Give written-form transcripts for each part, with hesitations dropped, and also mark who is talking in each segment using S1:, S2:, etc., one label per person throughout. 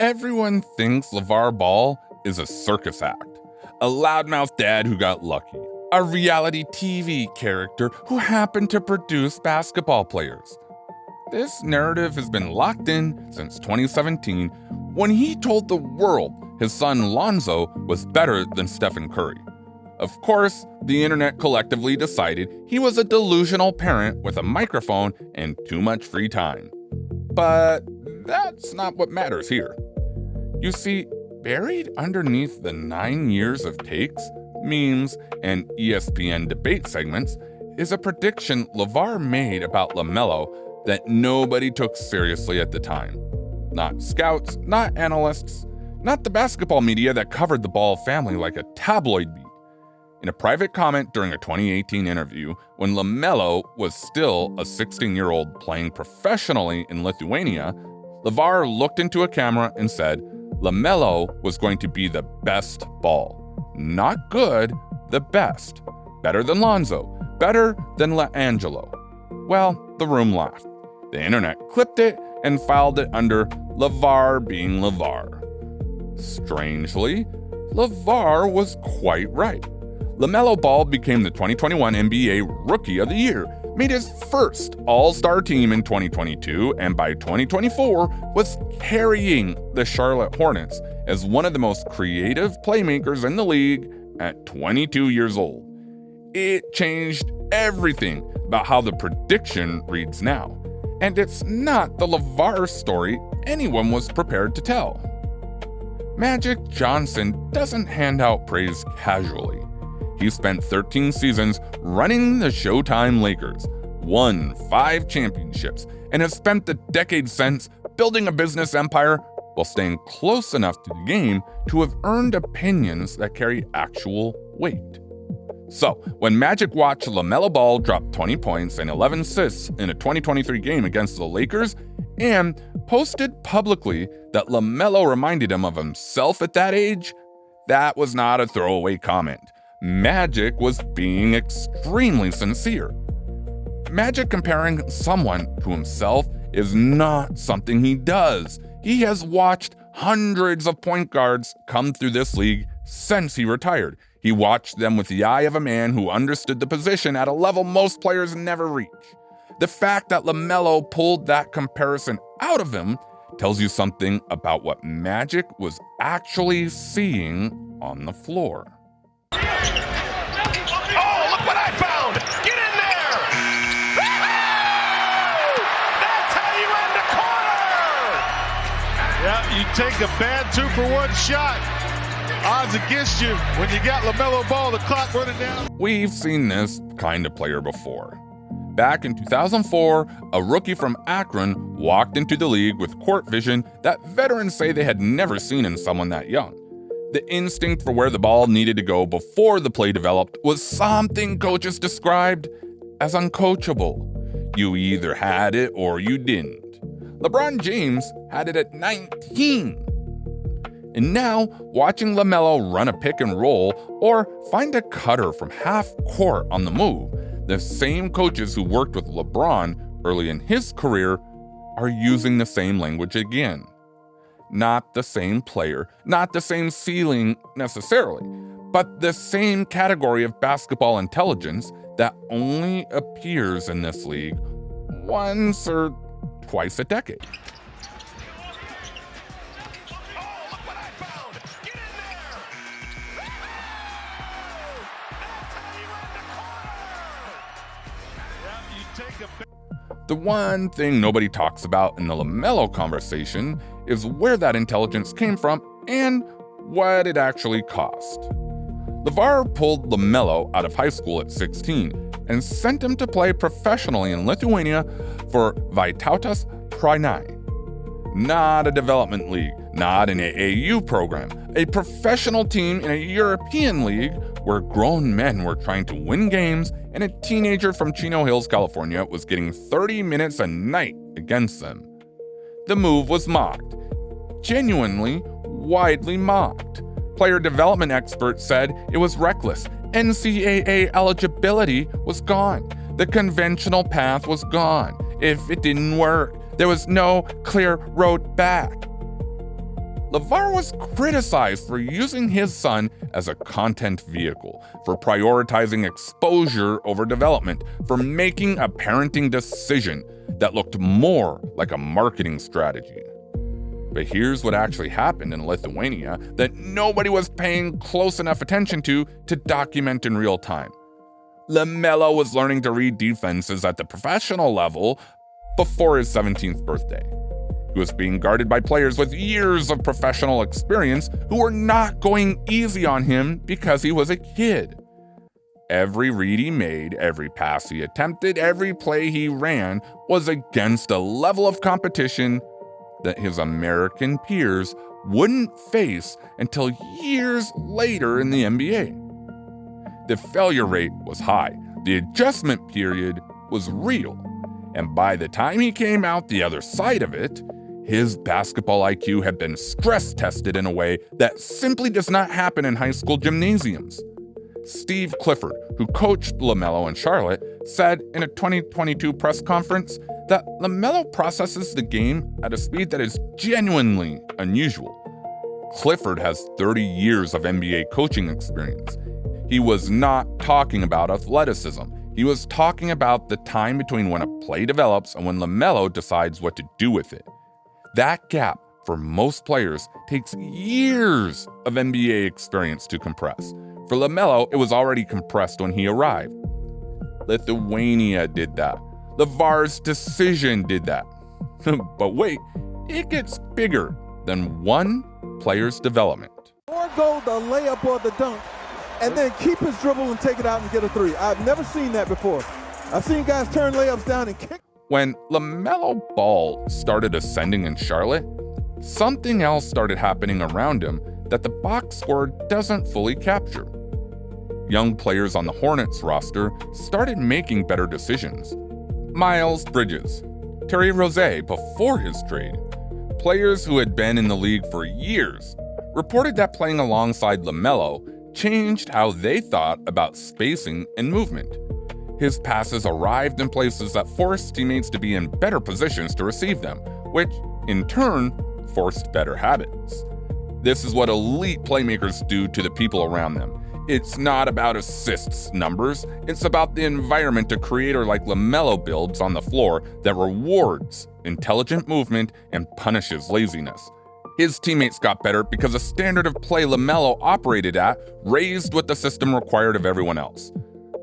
S1: Everyone thinks LaVar Ball is a circus act, a loudmouth dad who got lucky, a reality TV character who happened to produce basketball players. This narrative has been locked in since 2017 when he told the world his son Lonzo was better than Stephen Curry. Of course, the internet collectively decided he was a delusional parent with a microphone and too much free time. But that's not what matters here. You see, buried underneath the 9 years of takes, memes, and ESPN debate segments is a prediction LaVar made about LaMelo that nobody took seriously at the time. Not scouts, not analysts, not the basketball media that covered the Ball family like a tabloid beat. In a private comment during a 2018 interview, when LaMelo was still a 16-year-old playing professionally in Lithuania, LaVar looked into a camera and said LaMelo was going to be the best Ball. Not good, the best. Better than Lonzo. Better than LaAngelo. Well, the room laughed. The internet clipped it and filed it under LaVar being LaVar. Strangely, LaVar was quite right. LaMelo Ball became the 2021 NBA Rookie of the Year, made his first All-Star team in 2022, and by 2024 was carrying the Charlotte Hornets as one of the most creative playmakers in the league at 22 years old. It changed everything about how the prediction reads now, and it's not the LaVar story anyone was prepared to tell. Magic Johnson doesn't hand out praise casually. He spent 13 seasons running the Showtime Lakers, won 5 championships, and has spent the decade since building a business empire while staying close enough to the game to have earned opinions that carry actual weight. So, when Magic watched LaMelo Ball drop 20 points and 11 assists in a 2023 game against the Lakers and posted publicly that LaMelo reminded him of himself at that age, that was not a throwaway comment. Magic was being extremely sincere. Magic comparing someone to himself is not something he does. He has watched hundreds of point guards come through this league since he retired. He watched them with the eye of a man who understood the position at a level most players never reach. The fact that LaMelo pulled that comparison out of him tells you something about what Magic was actually seeing on the floor.
S2: You take a bad 2-for-1 shot. Odds against you when you got LaMelo Ball, the clock running down.
S1: We've seen this kind of player before. Back in 2004, a rookie from Akron walked into the league with court vision that veterans say they had never seen in someone that young. The instinct for where the ball needed to go before the play developed was something coaches described as uncoachable. You either had it or you didn't. LeBron James had it at 19. And now, watching LaMelo run a pick and roll or find a cutter from half court on the move, the same coaches who worked with LeBron early in his career are using the same language again. Not the same player, not the same ceiling necessarily, but the same category of basketball intelligence that only appears in this league once or twice a decade. The one thing nobody talks about in the LaMelo conversation is where that intelligence came from and what it actually cost. LaVar pulled LaMelo out of high school at 16 and sent him to play professionally in Lithuania for Vytautas Prainai. Not a development league, not an AAU program, a professional team in a European league where grown men were trying to win games and a teenager from Chino Hills, California was getting 30 minutes a night against them. The move was mocked. Genuinely, widely mocked. Player development experts said it was reckless. NCAA eligibility was gone. The conventional path was gone. If it didn't work, there was no clear road back. LaVar was criticized for using his son as a content vehicle, for prioritizing exposure over development, for making a parenting decision that looked more like a marketing strategy. But here's what actually happened in Lithuania that nobody was paying close enough attention to document in real time. LaMelo was learning to read defenses at the professional level before his 17th birthday. He was being guarded by players with years of professional experience who were not going easy on him because he was a kid. Every read he made, every pass he attempted, every play he ran was against a level of competition that his American peers wouldn't face until years later in the NBA. The failure rate was high, the adjustment period was real, and by the time he came out the other side of it, his basketball IQ had been stress tested in a way that simply does not happen in high school gymnasiums. Steve Clifford, who coached LaMelo in Charlotte, said in a 2022 press conference that LaMelo processes the game at a speed that is genuinely unusual. Clifford has 30 years of NBA coaching experience. He was not talking about athleticism. He was talking about the time between when a play develops and when LaMelo decides what to do with it. That gap, for most players, takes years of NBA experience to compress. For LaMelo, it was already compressed when he arrived. Lithuania did that. LaVar's decision did that. But wait, it gets bigger than one player's development.
S3: Or go the layup or the dunk, and then keep his dribble and take it out and get a three. I've never seen that before. I've seen guys turn layups down and kick.
S1: When LaMelo Ball started ascending in Charlotte, something else started happening around him that the box score doesn't fully capture. Young players on the Hornets roster started making better decisions. Miles Bridges, Terry Rozier before his trade, players who had been in the league for years, reported that playing alongside LaMelo changed how they thought about spacing and movement. His passes arrived in places that forced teammates to be in better positions to receive them, which, in turn, forced better habits. This is what elite playmakers do to the people around them. It's not about assists numbers, it's about the environment a creator like LaMelo builds on the floor that rewards intelligent movement and punishes laziness. His teammates got better because the standard of play LaMelo operated at raised what the system required of everyone else.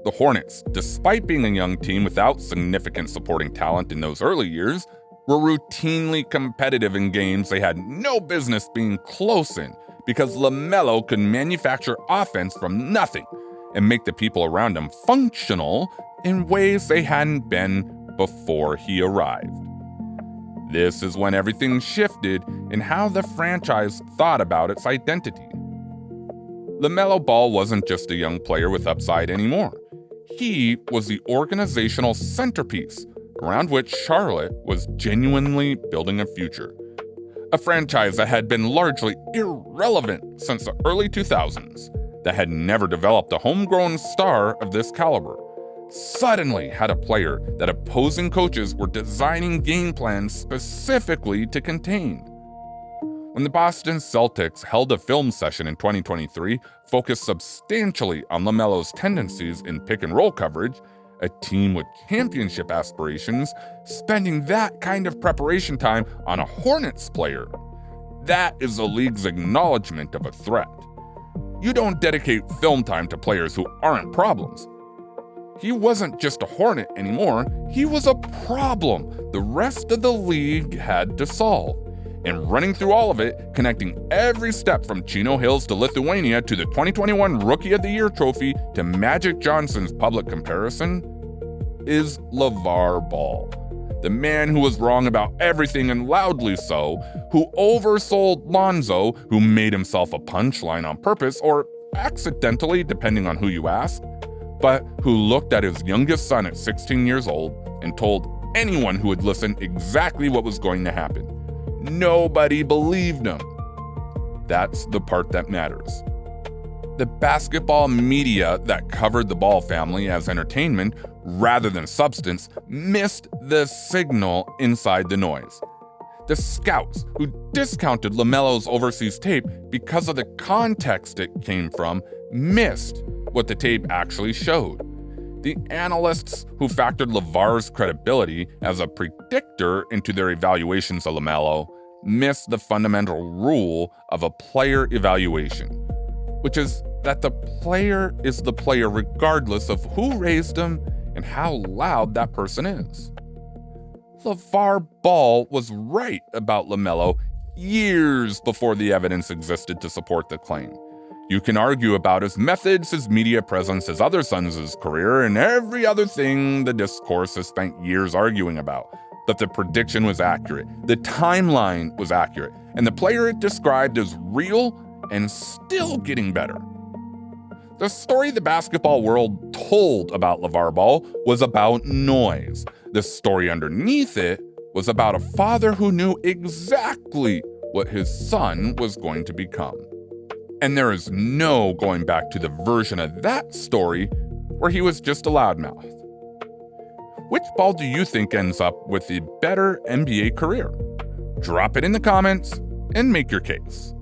S1: The Hornets, despite being a young team without significant supporting talent in those early years, were routinely competitive in games they had no business being close in because LaMelo could manufacture offense from nothing and make the people around him functional in ways they hadn't been before he arrived. This is when everything shifted in how the franchise thought about its identity. LaMelo Ball wasn't just a young player with upside anymore. He was the organizational centerpiece around which Charlotte was genuinely building a future. A franchise that had been largely irrelevant since the early 2000s, that had never developed a homegrown star of this caliber, suddenly had a player that opposing coaches were designing game plans specifically to contain. When the Boston Celtics held a film session in 2023 focused substantially on LaMelo's tendencies in pick-and-roll coverage, a team with championship aspirations spending that kind of preparation time on a Hornets player, that is the league's acknowledgement of a threat. You don't dedicate film time to players who aren't problems. He wasn't just a Hornet anymore, he was a problem the rest of the league had to solve. And running through all of it, connecting every step from Chino Hills to Lithuania to the 2021 Rookie of the Year trophy to Magic Johnson's public comparison, is LaVar Ball. The man who was wrong about everything and loudly so, who oversold Lonzo, who made himself a punchline on purpose or accidentally, depending on who you ask, but who looked at his youngest son at 16 years old and told anyone who would listen exactly what was going to happen. Nobody believed him. That's the part that matters. The basketball media that covered the Ball family as entertainment rather than substance missed the signal inside the noise. The scouts who discounted LaMelo's overseas tape because of the context it came from missed what the tape actually showed. The analysts who factored LaVar's credibility as a predictor into their evaluations of LaMelo missed the fundamental rule of a player evaluation, which is that the player is the player regardless of who raised him and how loud that person is. LaVar Ball was right about LaMelo years before the evidence existed to support the claim. You can argue about his methods, his media presence, his other sons' career, and every other thing the discourse has spent years arguing about. But the prediction was accurate, the timeline was accurate, and the player it described is real and still getting better. The story the basketball world told about LaVar Ball was about noise. The story underneath it was about a father who knew exactly what his son was going to become. And there is no going back to the version of that story where he was just a loudmouth. Which Ball do you think ends up with the better NBA career? Drop it in the comments and make your case.